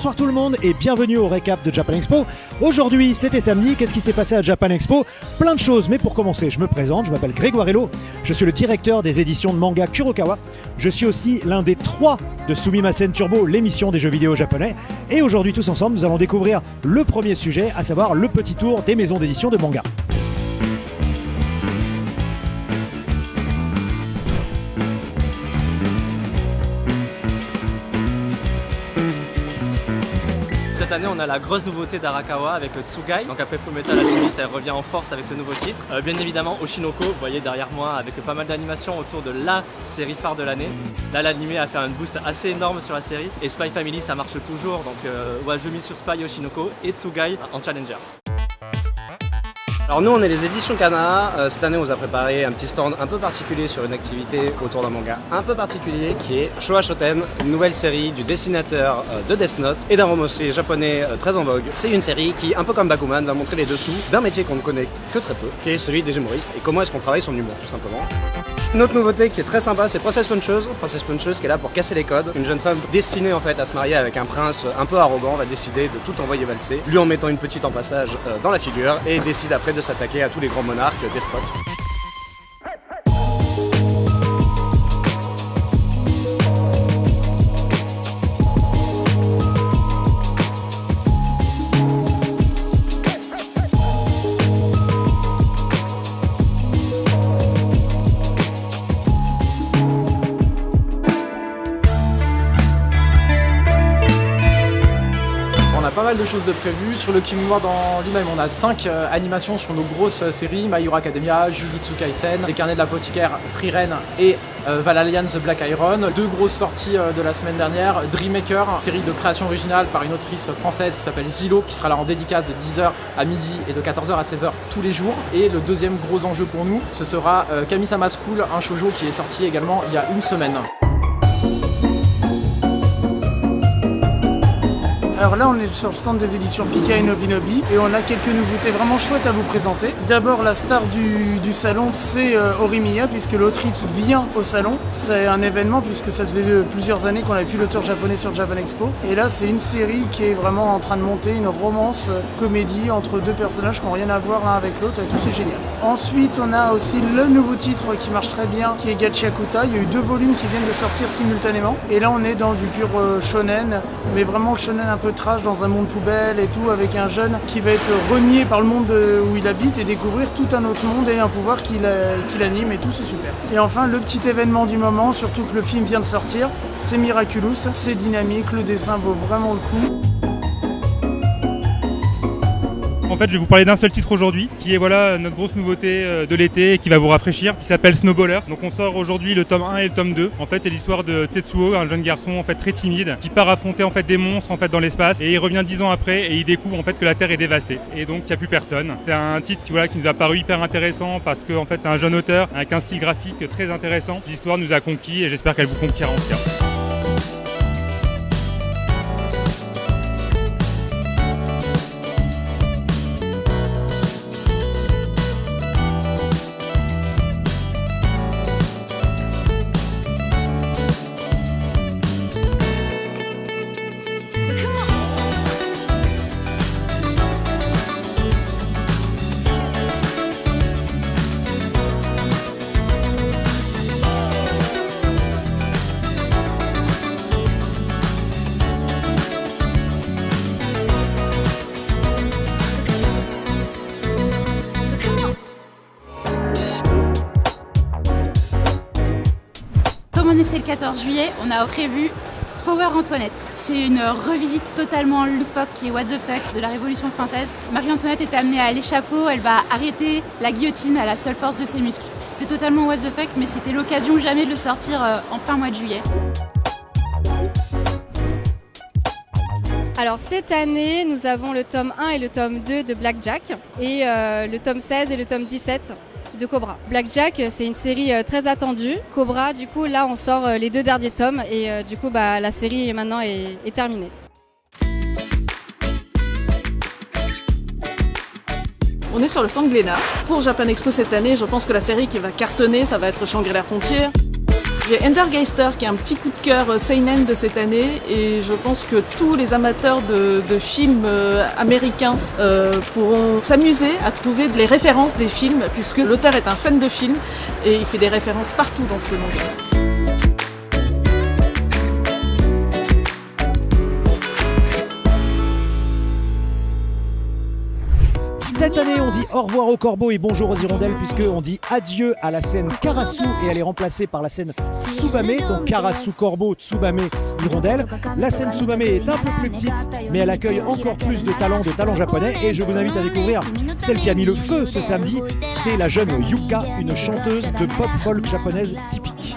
Bonsoir tout le monde et bienvenue au récap de Japan Expo. Aujourd'hui c'était samedi, qu'est-ce qui s'est passé à Japan Expo? Plein de choses, mais pour commencer je me présente, je m'appelle Grégoire Hello, je suis le directeur des éditions de manga Kurokawa. Je suis aussi l'un des 3 de Sumimasen Turbo, l'émission des jeux vidéo japonais. Et aujourd'hui tous ensemble nous allons découvrir le premier sujet, à savoir le petit tour des maisons d'édition de manga. Cette année, on a la grosse nouveauté d'Arakawa avec Tsugai. Donc après Fullmetal Alchemist, elle revient en force avec ce nouveau titre. Bien évidemment, Oshinoko, vous voyez derrière moi, avec pas mal d'animations autour de la série phare de l'année. Là, l'animé a fait un boost assez énorme sur la série. Et Spy Family, ça marche toujours. Donc ouais, je mise sur Spy, Oshinoko et Tsugai en challenger. Alors nous on est les éditions Kana, cette année on vous a préparé un petit stand un peu particulier sur une activité autour d'un manga un peu particulier qui est Showa Shoten, une nouvelle série du dessinateur de Death Note et d'un romancier japonais très en vogue. C'est une série qui, un peu comme Bakuman, va montrer les dessous d'un métier qu'on ne connaît que très peu, qui est celui des humoristes et comment est-ce qu'on travaille son humour tout simplement. Une autre nouveauté qui est très sympa, c'est Princess Puncheuse. Princess Puncheuse qui est là pour casser les codes. Une jeune femme destinée en fait à se marier avec un prince un peu arrogant va décider de tout envoyer valser, lui en mettant une petite en passage dans la figure et décide après de s'attaquer à tous les grands monarques despotes. Pas mal de choses de prévues. Sur le Kimura dans lui-même, on a 5 animations sur nos grosses séries, My Hero Academia, Jujutsu Kaisen, Les Carnets de l'Apothicaire, Free Ren et Valhalla The Black Iron. 2 grosses sorties de la semaine dernière, Dreammaker, série de création originale par une autrice française qui s'appelle Zilo, qui sera là en dédicace de 10h à midi et de 14h à 16h tous les jours. Et le deuxième gros enjeu pour nous, ce sera Kami-sama School, un shoujo qui est sorti également il y a une semaine. Alors là, on est sur le stand des éditions Pika et Nobinobi et on a quelques nouveautés vraiment chouettes à vous présenter. D'abord, la star du salon, c'est Horimiya, puisque l'autrice vient au salon. C'est un événement puisque ça faisait plusieurs années qu'on n'avait plus l'auteur japonais sur Japan Expo. Et là, c'est une série qui est vraiment en train de monter, une romance comédie entre 2 personnages qui n'ont rien à voir l'un avec l'autre et tout, c'est génial. Ensuite, on a aussi le nouveau titre qui marche très bien, qui est Gachiakuta. Il y a eu 2 volumes qui viennent de sortir simultanément. Et là, on est dans du pur shonen, mais vraiment le shonen un peu trash dans un monde poubelle et tout, avec un jeune qui va être renié par le monde où il habite et découvrir tout un autre monde et un pouvoir qui l'anime et tout, c'est super. Et enfin, le petit événement du moment, surtout que le film vient de sortir, c'est Miraculous, c'est dynamique, le dessin vaut vraiment le coup. En fait, je vais vous parler d'un seul titre aujourd'hui, qui est voilà notre grosse nouveauté de l'été et qui va vous rafraîchir, qui s'appelle Snowballers. Donc on sort aujourd'hui le tome 1 et le tome 2. En fait, c'est l'histoire de Tetsuo, un jeune garçon en fait très timide, qui part affronter en fait des monstres en fait dans l'espace et il revient 10 ans après et il découvre en fait que la Terre est dévastée et donc il n'y a plus personne. C'est un titre qui nous a paru hyper intéressant parce que en fait c'est un jeune auteur avec un style graphique très intéressant. L'histoire nous a conquis et j'espère qu'elle vous conquérera entière. Comme on est le 14 juillet, on a prévu Power Antoinette. C'est une revisite totalement loufoque et what the fuck de la Révolution française. Marie-Antoinette est amenée à l'échafaud, elle va arrêter la guillotine à la seule force de ses muscles. C'est totalement what the fuck, mais c'était l'occasion jamais de le sortir en plein mois de juillet. Alors cette année, nous avons le tome 1 et le tome 2 de Blackjack et le tome 16 et le tome 17 de Cobra. Blackjack, c'est une série très attendue. Cobra, du coup, là, on sort les 2 derniers tomes et du coup, la série maintenant est terminée. On est sur le stand Glénat. Pour Japan Expo cette année, je pense que la série qui va cartonner, ça va être Shangri-La Frontier. J'ai Endergeister qui est un petit coup de cœur seinen de cette année et je pense que tous les amateurs de films américains pourront s'amuser à trouver les références des films puisque l'auteur est un fan de films et il fait des références partout dans ce manga. Cette année, on dit au revoir aux corbeaux et bonjour aux hirondelles, puisqu'on dit adieu à la scène Karasu et elle est remplacée par la scène Tsubame. Donc Karasu corbeau, Tsubame hirondelle. La scène Tsubame est un peu plus petite, mais elle accueille encore plus de talents japonais. Et je vous invite à découvrir celle qui a mis le feu ce samedi. C'est la jeune Yuka, une chanteuse de pop folk japonaise typique.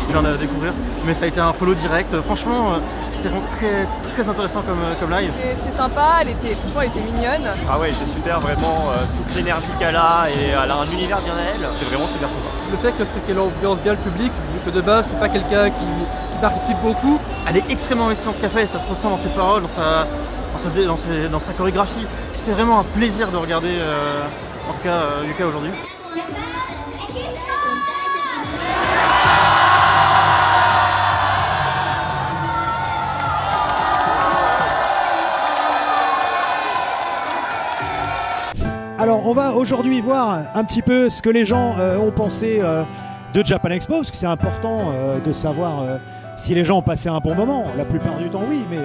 Je viens de découvrir, mais ça a été un follow direct. Franchement, c'était vraiment très intéressant comme live. C'était sympa, elle était mignonne. Ah ouais, c'était super, vraiment toute l'énergie qu'elle a et elle a un univers bien à elle. C'était vraiment super sympa. Le fait qu'elle ambiance bien le public, vu que de base c'est pas quelqu'un qui participe beaucoup. Elle est extrêmement investie dans ce qu'elle fait et ça se ressent dans ses paroles, dans sa chorégraphie. C'était vraiment un plaisir de regarder en tout cas Yuka aujourd'hui. Alors on va aujourd'hui voir un petit peu ce que les gens ont pensé de Japan Expo, parce que c'est important de savoir si les gens ont passé un bon moment. La plupart du temps oui, mais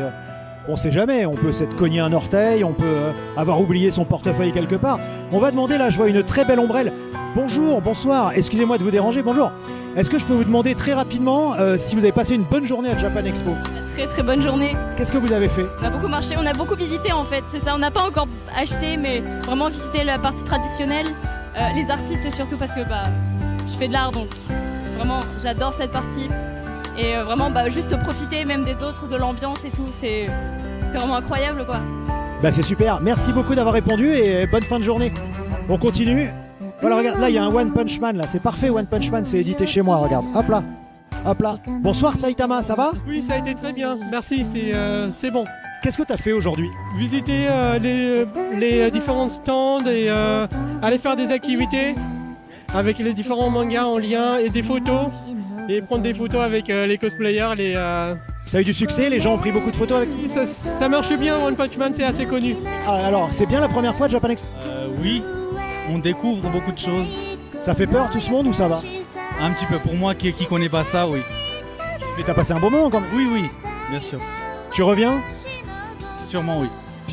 on sait jamais, on peut s'être cogné un orteil, on peut avoir oublié son portefeuille quelque part. On va demander, là je vois une très belle ombrelle. Bonjour, bonsoir, excusez-moi de vous déranger, bonjour. Est-ce que je peux vous demander très rapidement si vous avez passé une bonne journée à Japan Expo? Très bonne journée. Qu'est-ce que vous avez fait? On a beaucoup marché, on a beaucoup visité en fait, c'est ça, on n'a pas encore acheté mais vraiment visité la partie traditionnelle, les artistes surtout parce que je fais de l'art donc vraiment j'adore cette partie et vraiment juste profiter même des autres, de l'ambiance et tout, c'est vraiment incroyable quoi. C'est super, merci beaucoup d'avoir répondu et bonne fin de journée. On continue. Voilà, regarde, là il y a un One Punch Man, là c'est parfait. One Punch Man, c'est édité chez moi, regarde, hop là. Hop là. Bonsoir Saitama, ça va? Oui, ça a été très bien, merci, c'est bon. Qu'est-ce que tu as fait aujourd'hui? Visiter les différents stands et aller faire des activités avec les différents mangas en lien et des photos et prendre des photos avec les cosplayers. T'as eu du succès? Les gens ont pris beaucoup de photos avec? Ça marche bien, One Punch Man, c'est assez connu. Alors, c'est bien la première fois de Japan Expo? Oui, on découvre beaucoup de choses. Ça fait peur tout ce monde ou ça va? Un petit peu, pour moi qui connais pas ça, oui. Mais t'as passé un bon moment quand même? Oui, bien sûr. Tu reviens? Sûrement oui.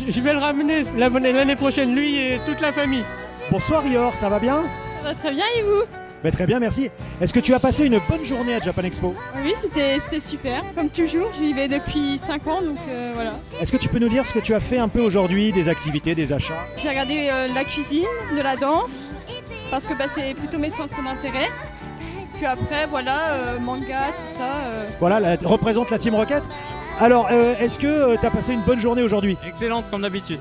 Je vais le ramener l'année prochaine, lui et toute la famille. Bonsoir Rior, ça va bien? Ça va très bien et vous? Très bien, merci. Est-ce que tu as passé une bonne journée à Japan Expo? Oui, c'était super, comme toujours, j'y vais depuis 5 ans donc voilà. Est-ce que tu peux nous dire ce que tu as fait un peu aujourd'hui, des activités, des achats? J'ai regardé la cuisine, de la danse, parce que c'est plutôt mes centres d'intérêt. Puis après, voilà, manga, tout ça. Voilà, représente la Team Rocket. Alors, est-ce que tu as passé une bonne journée aujourd'hui? Excellente, comme d'habitude.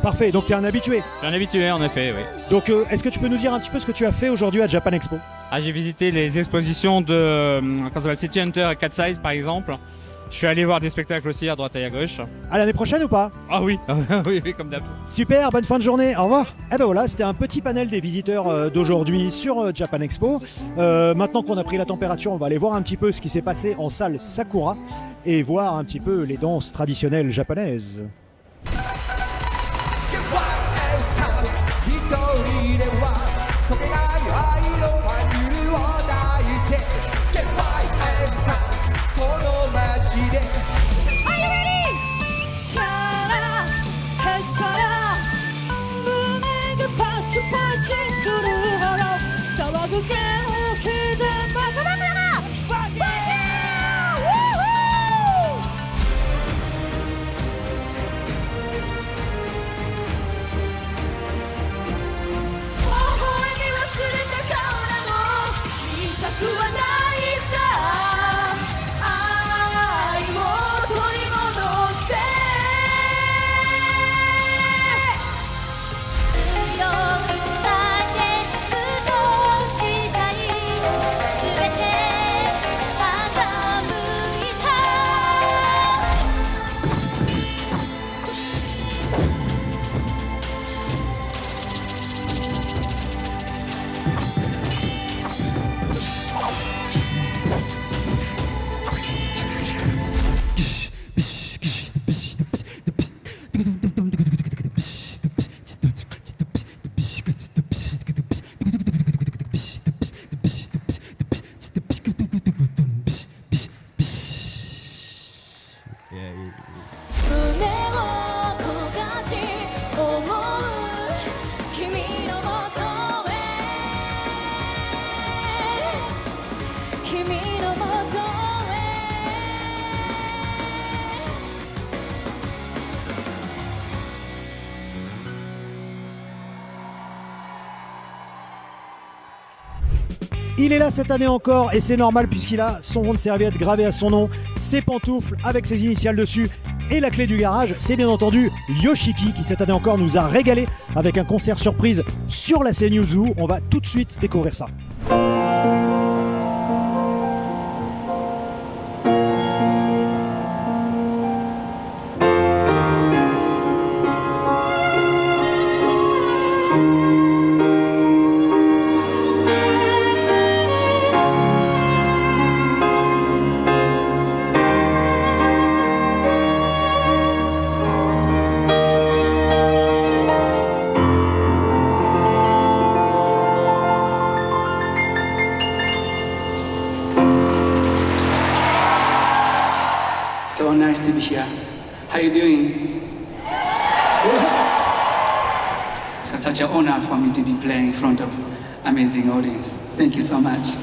Parfait, donc tu es un habitué? Je suis un habitué, en effet, oui. Donc, est-ce que tu peux nous dire un petit peu ce que tu as fait aujourd'hui à Japan Expo? J'ai visité les expositions de City Hunter et Cat Size, par exemple. Je suis allé voir des spectacles aussi à droite et à gauche. À l'année prochaine ou pas? Ah oui, oui, comme d'hab. Super, bonne fin de journée, au revoir. Eh ben voilà, c'était un petit panel des visiteurs d'aujourd'hui sur Japan Expo. Maintenant qu'on a pris la température, on va aller voir un petit peu ce qui s'est passé en salle Sakura et voir un petit peu les danses traditionnelles japonaises. Il est là cette année encore et c'est normal puisqu'il a son rond de serviette gravé à son nom, ses pantoufles avec ses initiales dessus et la clé du garage. C'est bien entendu Yoshiki qui cette année encore nous a régalé avec un concert surprise sur la scène Yuzu. On va tout de suite découvrir ça. So nice to be here. How you doing? It's such an honor for me to be playing in front of amazing audience. Thank you so much.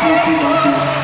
Merci beaucoup.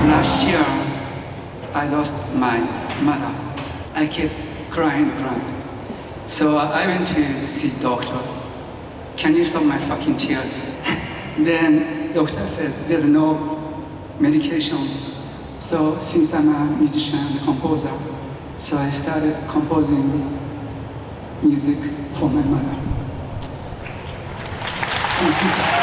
Last year, I lost my mother. I kept crying. So I went to see doctor. Can you stop my fucking tears? Then doctor said there's no medication. So since I'm a musician and composer, so I started composing music for my mother. Thank you.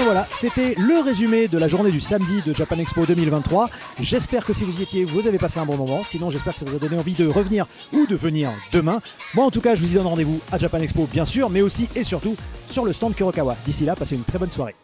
voilà, c'était le résumé de la journée du samedi de Japan Expo 2023. J'espère que si vous y étiez, vous avez passé un bon moment. Sinon, j'espère que ça vous a donné envie de revenir ou de venir demain. Moi, en tout cas, je vous y donne rendez-vous à Japan Expo, bien sûr, mais aussi et surtout sur le stand Kurokawa. D'ici là, passez une très bonne soirée.